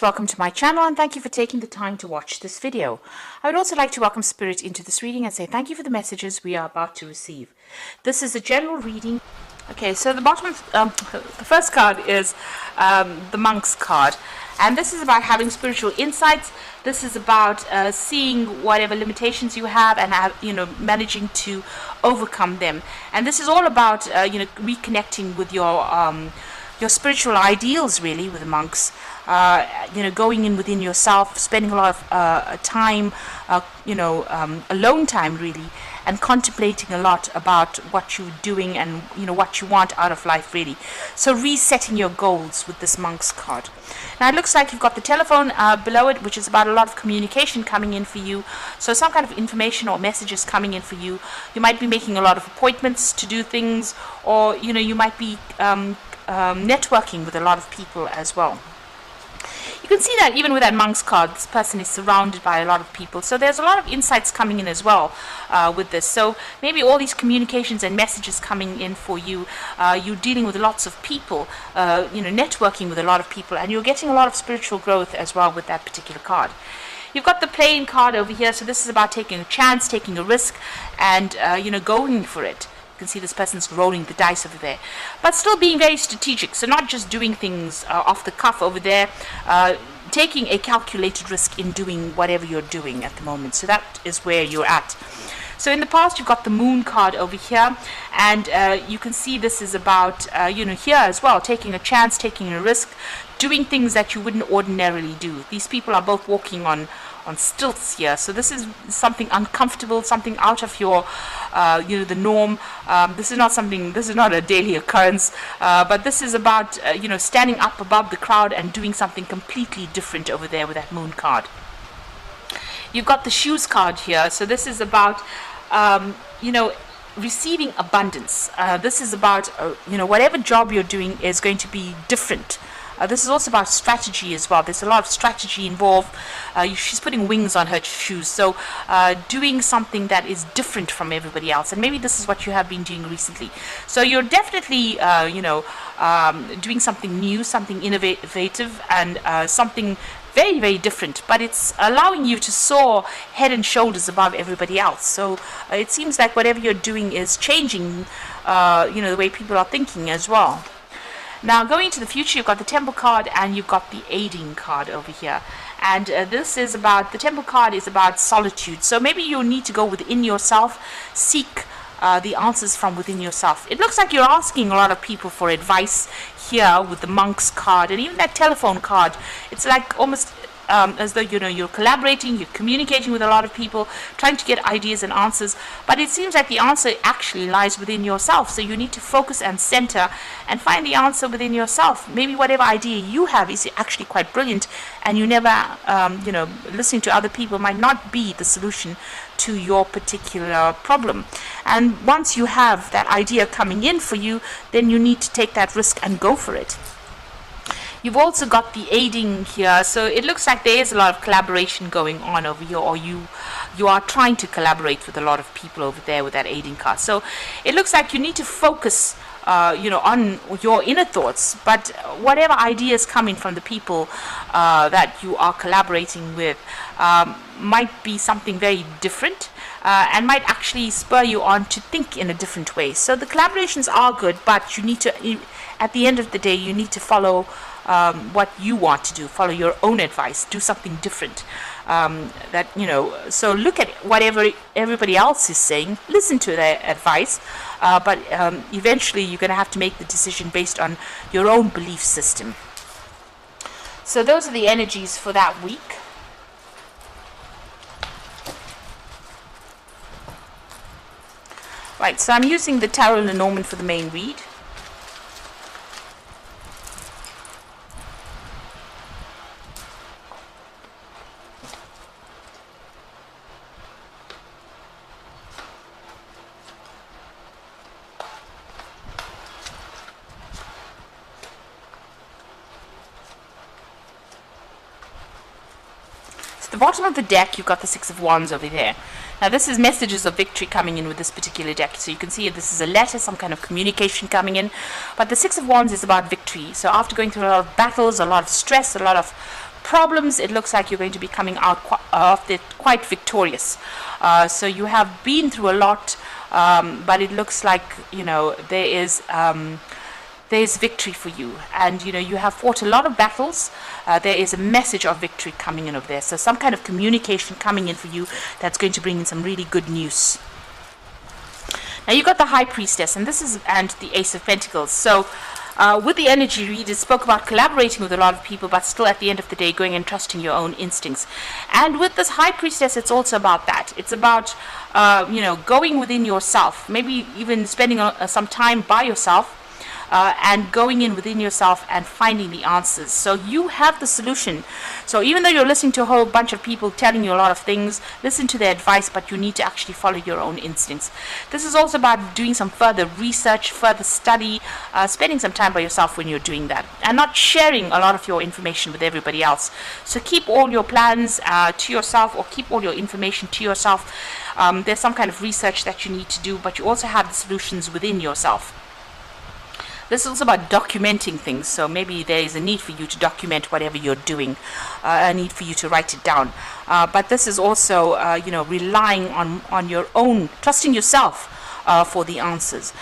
Welcome to my channel and thank you for taking the time to watch this video. I would also like to welcome Spirit into this reading and say thank you for the messages we are about to receive. This is a general reading. Okay, so the bottom of the first card is the Monk's card, and this is about having spiritual insights. This is about seeing whatever limitations you have and managing to overcome them. And this is all about reconnecting with your spiritual ideals, really, with the monks. Going in within yourself, spending a lot of time, alone time, really, and contemplating a lot about what you're doing and what you want out of life, really. So resetting your goals with this Monk's card. Now it looks like you've got the telephone below it, which is about a lot of communication coming in for you. So some kind of information or messages coming in for you. You might be making a lot of appointments to do things, or you might be networking with a lot of people as well. You can see that even with that Monk's card, this person is surrounded by a lot of people. So there's a lot of insights coming in as well with this. So maybe all these communications and messages coming in for you, you're dealing with lots of people, networking with a lot of people, and you're getting a lot of spiritual growth as well with that particular card. You've got the playing card over here. So this is about taking a chance, taking a risk, and going for it. You can see this person's rolling the dice over there, but still being very strategic. So not just doing things off the cuff over there, taking a calculated risk in doing whatever you're doing at the moment. So that is where you're at. So in the past, you've got the Moon card over here, and you can see this is about here as well, taking a chance, taking a risk, doing things that you wouldn't ordinarily do. These people are both walking on stilts here, so this is something uncomfortable, something out of your the norm. This is not a daily occurrence, but this is about standing up above the crowd and doing something completely different over there with that Moon card. You've got the Shoes card here, so this is about receiving abundance. This is about whatever job you're doing is going to be different. This is also about strategy as well. There's a lot of strategy involved. She's putting wings on her shoes, so doing something that is different from everybody else. And maybe this is what you have been doing recently. So you're definitely, doing something new, something innovative, and something very, very different. But it's allowing you to soar head and shoulders above everybody else. So it seems like whatever you're doing is changing, the way people are thinking as well. Now, going into the future, you've got the Temple card and you've got the Aiding card over here. And this is about, the Temple card is about solitude. So maybe you'll need to go within yourself, seek the answers from within yourself. It looks like you're asking a lot of people for advice here with the Monk's card and even that telephone card. It's like almost as though you're collaborating, you're communicating with a lot of people, trying to get ideas and answers, but it seems like the answer actually lies within yourself. So you need to focus and center and find the answer within yourself. Maybe whatever idea you have is actually quite brilliant, and you never listening to other people might not be the solution to your particular problem. And once you have that idea coming in for you, then you need to take that risk and go for it. You've also got the Aiding here, so it looks like there is a lot of collaboration going on over here, or you are trying to collaborate with a lot of people over there with that Aiding card. So it looks like you need to focus on your inner thoughts, but whatever ideas coming from the people that you are collaborating with might be something very different, and might actually spur you on to think in a different way. So the collaborations are good, but you need to, at the end of the day, you need to follow what you want to do, follow your own advice, do something different. So look at whatever everybody else is saying, listen to their advice, but eventually you're going to have to make the decision based on your own belief system. So those are the energies for that week. Right, so I'm using the Tarot Lenormand for the main read. The bottom of the deck, you've got the Six of Wands over there. Now this is messages of victory coming in with this particular deck. So you can see this is a letter, some kind of communication coming in. But the Six of Wands is about victory. So after going through a lot of battles, a lot of stress, a lot of problems, it looks like you're going to be coming out of it quite victorious. So you have been through a lot, but it looks like, there's victory for you, and you have fought a lot of battles. There is a message of victory coming in over there, so some kind of communication coming in for you that's going to bring in some really good news. Now you got the High Priestess, and the Ace of Pentacles. So with the energy read, it spoke about collaborating with a lot of people, but still at the end of the day going and trusting your own instincts. And with this High Priestess, it's also about that. It's about going within yourself, maybe even spending some time by yourself, and going in within yourself and finding the answers. So you have the solution. So even though you're listening to a whole bunch of people telling you a lot of things, listen to their advice, but you need to actually follow your own instincts. This is also about doing some further research, further study, spending some time by yourself when you're doing that, and not sharing a lot of your information with everybody else. So keep all your plans to yourself, or keep all your information to yourself. There's some kind of research that you need to do, but you also have the solutions within yourself. This is also about documenting things, so maybe there is a need for you to document whatever you're doing, a need for you to write it down. But this is also, relying on your own, trusting yourself for the answers.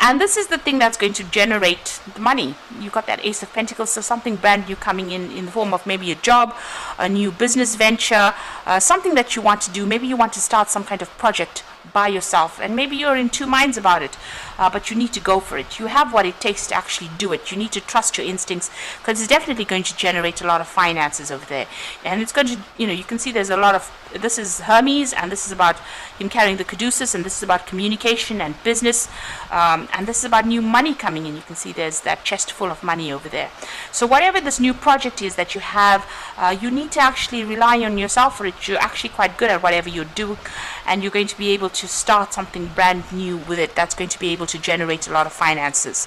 And this is the thing that's going to generate the money. You've got that Ace of Pentacles, so something brand new coming in the form of maybe a job, a new business venture, something that you want to do. Maybe you want to start some kind of project by yourself, and maybe you're in two minds about it, but you need to go for it. You have what it takes to actually do it. You need to trust your instincts, because it's definitely going to generate a lot of finances over there. And it's going to, you can see there's a lot of, this is Hermes, and this is about him carrying the Caduceus, and this is about communication and business, and this is about new money coming in. You can see there's that chest full of money over there. So whatever this new project is that you have, you need to actually rely on yourself for it. You're actually quite good at whatever you do, and you're going to be able to start something brand new with it that's going to be able to generate a lot of finances.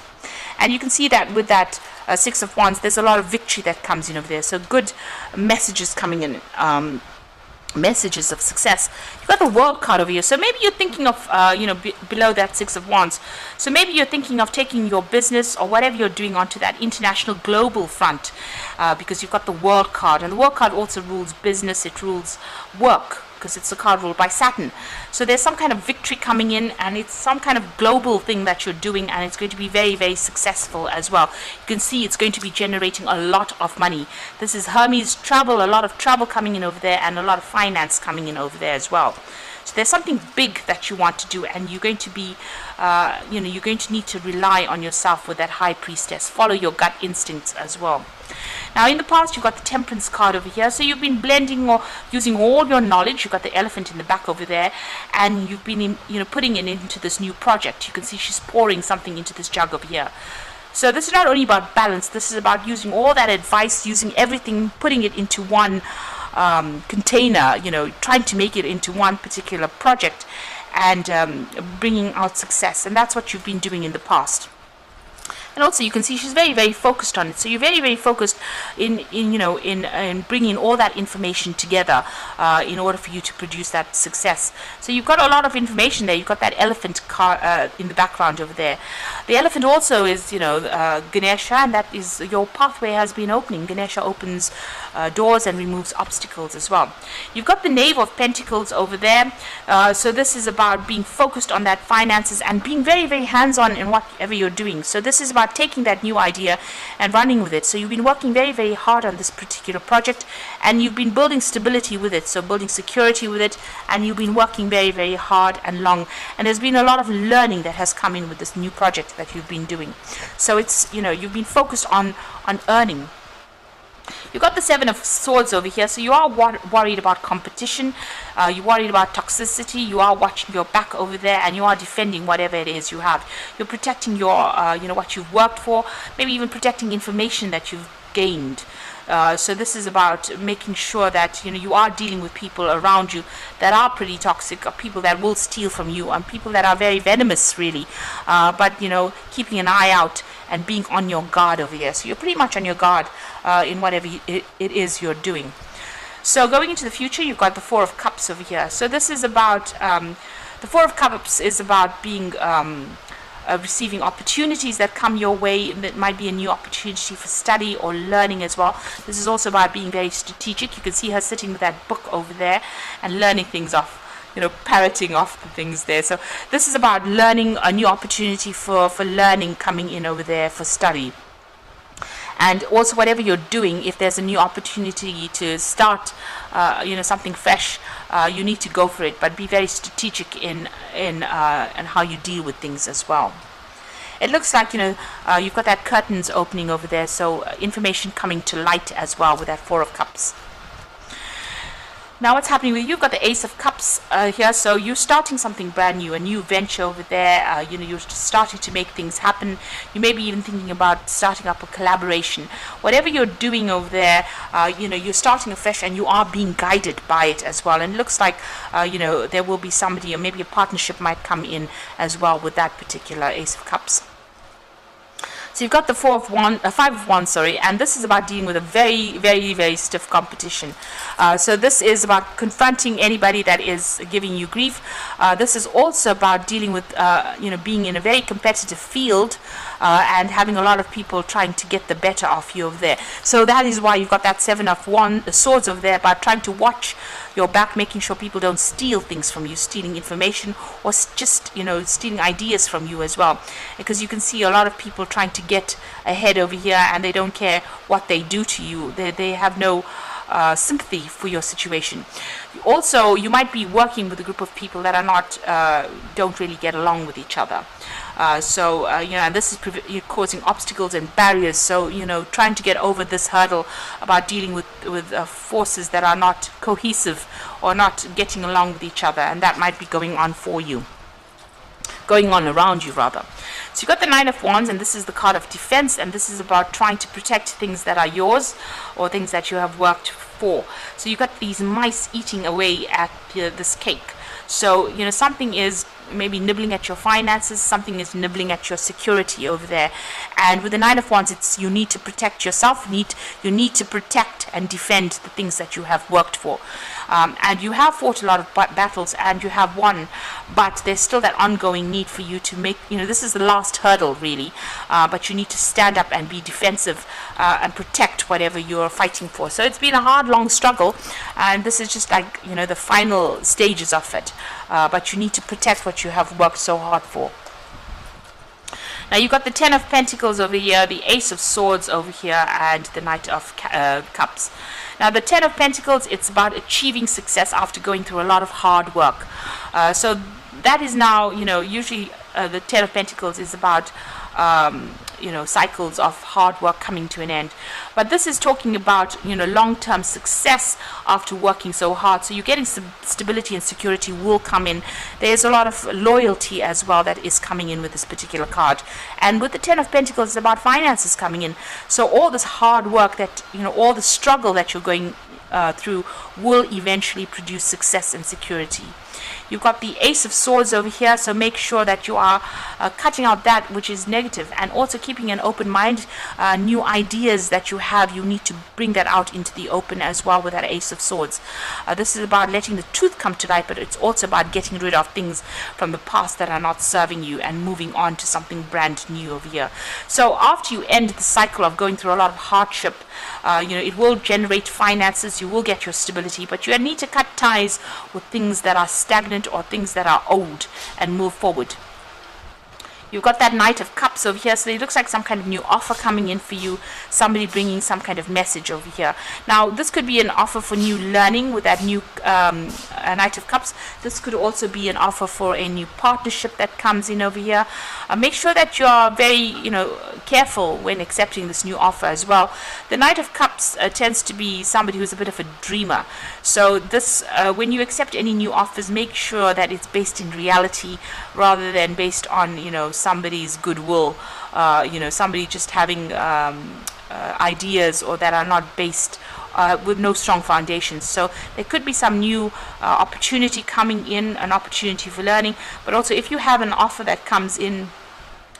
And you can see that with that Six of Wands, there's a lot of victory that comes in over there. So good messages coming in, messages of success. You've got the World card over here, so maybe you're thinking of below that Six of Wands, so maybe you're thinking of taking your business or whatever you're doing onto that international global front, because you've got the World card, and the World card also rules business, it rules work, because it's a card ruled by Saturn. So there's some kind of victory coming in, and it's some kind of global thing that you're doing, and it's going to be very, very successful as well. You can see it's going to be generating a lot of money. This is Hermes travel, a lot of travel coming in over there, and a lot of finance coming in over there as well. So there's something big that you want to do, and you're going to be, you're going to need to rely on yourself with that High Priestess. Follow your gut instincts as well. Now in the past, you've got the Temperance card over here, so you've been blending or using all your knowledge. You've got the Elephant in the back over there, and you've been putting it into this new project. You can see she's pouring something into this jug over here. So this is not only about balance, this is about using all that advice, using everything, putting it into one container, trying to make it into one particular project, and bringing out success. And that's what you've been doing in the past. And also you can see she's very, very focused on it. So you're very, very focused in bringing all that information together in order for you to produce that success. So you've got a lot of information there. You've got that elephant car in the background over there. The elephant also is, Ganesha, and that is your pathway has been opening. Ganesha opens doors and removes obstacles as well. You've got the Knave of Pentacles over there. So this is about being focused on that finances and being very, very hands-on in whatever you're doing. So this is about taking that new idea and running with it. So you've been working very, very hard on this particular project, and you've been building stability with it, so building security with it, and you've been working very, very hard and long, and there's been a lot of learning that has come in with this new project that you've been doing. So it's, you've been focused on earning. You've got the Seven of Swords over here, so you are worried about competition, you're worried about toxicity, you are watching your back over there, and you are defending whatever it is you have. You're protecting your, what you've worked for, maybe even protecting information that you've gained. So this is about making sure that you are dealing with people around you that are pretty toxic, or people that will steal from you, and people that are very venomous, really. But keeping an eye out and being on your guard over here. So you're pretty much on your guard in whatever it is you're doing. So going into the future, you've got the Four of Cups over here. So this is about the Four of Cups is about being receiving opportunities that come your way. That might be a new opportunity for study or learning as well. This is also about being very strategic. You can see her sitting with that book over there and learning things off, parroting off the things there. So this is about learning, a new opportunity for learning coming in over there for study. And also, whatever you're doing, if there's a new opportunity to start, something fresh, you need to go for it. But be very strategic in how you deal with things as well. It looks like you've got that curtains opening over there, so information coming to light as well with that Four of Cups. Now what's happening with you? You've got the Ace of Cups here, so you're starting something brand new, a new venture over there. You're starting to make things happen. You may be even thinking about starting up a collaboration. Whatever you're doing over there, you're starting afresh, and you are being guided by it as well. And it looks like there will be somebody, or maybe a partnership might come in as well with that particular Ace of Cups. So you've got the Five of Wands, and this is about dealing with a very, very, very stiff competition. So this is about confronting anybody that is giving you grief. This is also about dealing with, being in a very competitive field and having a lot of people trying to get the better of you over there. So that is why you've got that Seven of Swords over there, about trying to watch your back, making sure people don't steal things from you, stealing information, or just stealing ideas from you as well, because you can see a lot of people trying to get ahead over here, and they don't care what they do to you. They have no sympathy for your situation. Also, you might be working with a group of people that are not don't really get along with each other. And this is causing obstacles and barriers. So trying to get over this hurdle about dealing with forces that are not cohesive or not getting along with each other, and that might be going on around you rather. So you've got the Nine of Wands, and this is the card of defense, and this is about trying to protect things that are yours or things that you have worked for. So you've got these mice eating away at this cake. So something is maybe nibbling at your finances, something is nibbling at your security over there. And with the Nine of Wands, it's you need to protect yourself, you need to protect and defend the things that you have worked for. And you have fought a lot of battles, and you have won, but there's still that ongoing need for you to make, this is the last hurdle really, but you need to stand up and be defensive and protect whatever you're fighting for. So it's been a hard, long struggle, and this is just like, the final stages of it, but you need to protect what you have worked so hard for. Now you've got the Ten of Pentacles over here, the Ace of Swords over here, and the Knight of Cups. Now the Ten of Pentacles, it's about achieving success after going through a lot of hard work. So that is now, usually the Ten of Pentacles is about cycles of hard work coming to an end. But this is talking about, long-term success after working so hard. So you're getting some stability and security will come in. There's a lot of loyalty as well that is coming in with this particular card. And with the Ten of Pentacles, it's about finances coming in. So all this hard work that, all the struggle that you're going through will eventually produce success and security. You've got the Ace of Swords over here, so make sure that you are cutting out that which is negative, and also keeping an open mind. New ideas that you have, you need to bring that out into the open as well with that Ace of Swords. This is about letting the truth come to light, but it's also about getting rid of things from the past that are not serving you and moving on to something brand new over here. So after you end the cycle of going through a lot of hardship, it will generate finances, you will get your stability, but you need to cut ties with things that are stagnant or things that are old and move forward. You've got that Knight of Cups over here, so it looks like some kind of new offer coming in for you, somebody bringing some kind of message over here. Now, this could be an offer for new learning with that new Knight of Cups. This could also be an offer for a new partnership that comes in over here. Make sure that you're very, careful when accepting this new offer as well. The Knight of Cups tends to be somebody who's a bit of a dreamer. So this, when you accept any new offers, make sure that it's based in reality rather than based on, somebody's goodwill, somebody just having ideas or that are not based with no strong foundations. So there could be some new opportunity coming in, an opportunity for learning, but also if you have an offer that comes in,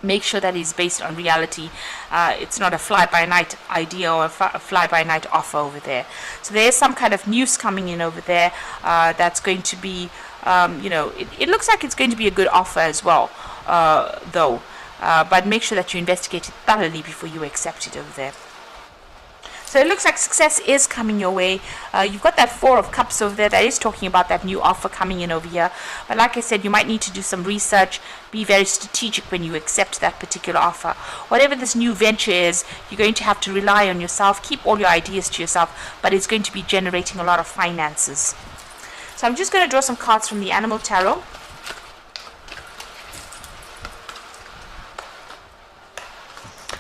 make sure that it's based on reality. It's not a fly-by-night idea or a fly-by-night offer over there. So there's some kind of news coming in over there that's going to be, it looks like it's going to be a good offer as well, though. but make sure that you investigate it thoroughly before you accept it over there. So it looks like success is coming your way. You've got that Four of Cups over there that is talking about that new offer coming in over here. But like I said, you might need to do some research. Be very strategic when you accept that particular offer. Whatever this new venture is, you're going to have to rely on yourself. Keep all your ideas to yourself, but it's going to be generating a lot of finances. So I'm just going to draw some cards from the Animal Tarot.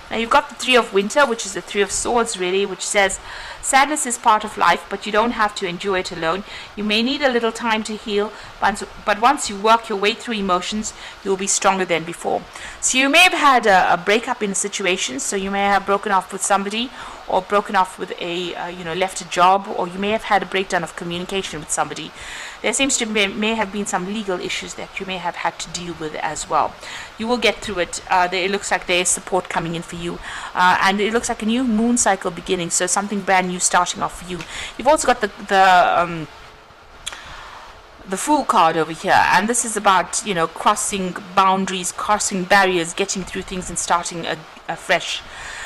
Now you've got the Three of Winter, which is the Three of Swords really, which says sadness is part of life, but you don't have to endure it alone. You may need a little time to heal, but once you work your way through emotions, you'll be stronger than before. So you may have had a breakup in a situation, so you may have broken off with somebody, or broken off with a, left a job, or you may have had a breakdown of communication with somebody. There seems to may have been some legal issues that you may have had to deal with as well. You will get through it. It looks like there is support coming in for you, and it looks like a new moon cycle beginning, so something brand new starting off for you. You've also got the Fool card over here, and this is about crossing boundaries, crossing barriers, getting through things and starting afresh.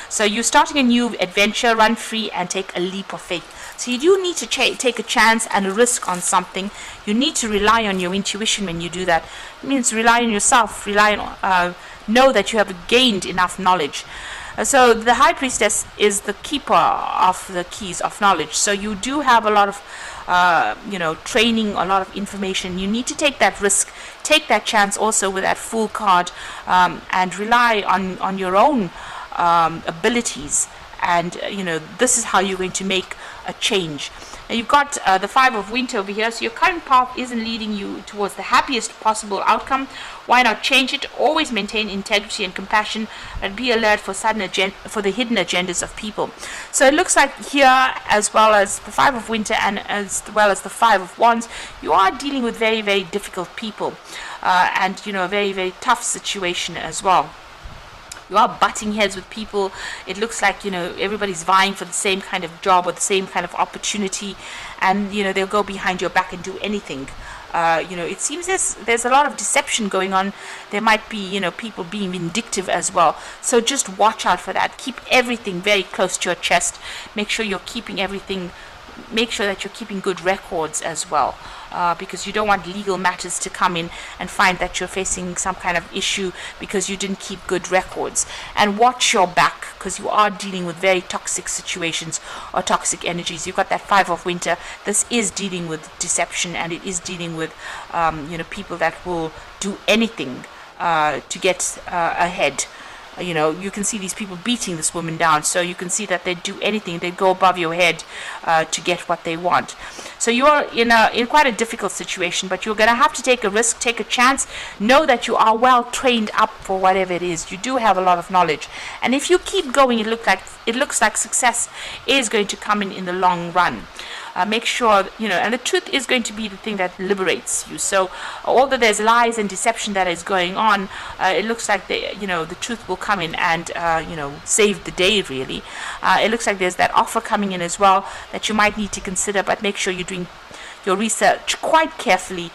So you're starting a new adventure. Run free and take a leap of faith. So you do need to take a chance and a risk on something. You need to rely on your intuition when you do that. It means rely on yourself, rely on know that you have gained enough knowledge. So the High Priestess is the keeper of the keys of knowledge. So you do have a lot of training, a lot of information. You need to take that risk, take that chance also with that Fool card, and rely on your own abilities, and this is how you're going to make a change. Now you've got the Five of Winter over here, so your current path isn't leading you towards the happiest possible outcome. Why not change it? Always maintain integrity and compassion, and be alert for for the hidden agendas of people. So it looks like here, as well as the Five of Winter and as well as the Five of Wands, you are dealing with very, very difficult people, and a very, very tough situation as well. You are butting heads with people. It looks like everybody's vying for the same kind of job or the same kind of opportunity, and they'll go behind your back and do anything. It seems there's a lot of deception going on. There might be people being vindictive as well. So just watch out for that. Keep everything very close to your chest. Make sure you're keeping everything. Make sure that you're keeping good records as well, because you don't want legal matters to come in and find that you're facing some kind of issue because you didn't keep good records. And watch your back, because you are dealing with very toxic situations or toxic energies. You've got that Five of Winter. This is dealing with deception, and it is dealing with people that will do anything to get ahead. You can see these people beating this woman down, so you can see that they do anything. They go above your head to get what they want. So you are in quite a difficult situation, but you're going to have to take a risk, take a chance. Know that you are well trained up for whatever it is. You do have a lot of knowledge, and if you keep going, it looks like success is going to come in the long run. Make sure, and the truth is going to be the thing that liberates you. So although there's lies and deception that is going on, it looks like the truth will come in and save the day really. It looks like there's that offer coming in as well that you might need to consider, but make sure you're doing your research quite carefully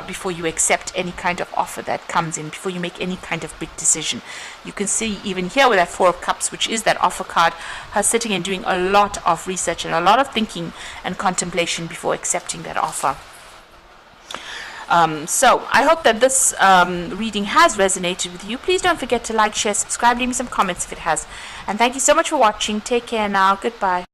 before you accept any kind of offer that comes in, before you make any kind of big decision. You can see even here with that Four of Cups, which is that offer card, her sitting and doing a lot of research and a lot of thinking and contemplation before accepting that offer. So I hope that this reading has resonated with you. Please don't forget to like, share, subscribe, leave me some comments if it has. And thank you so much for watching. Take care now. Goodbye.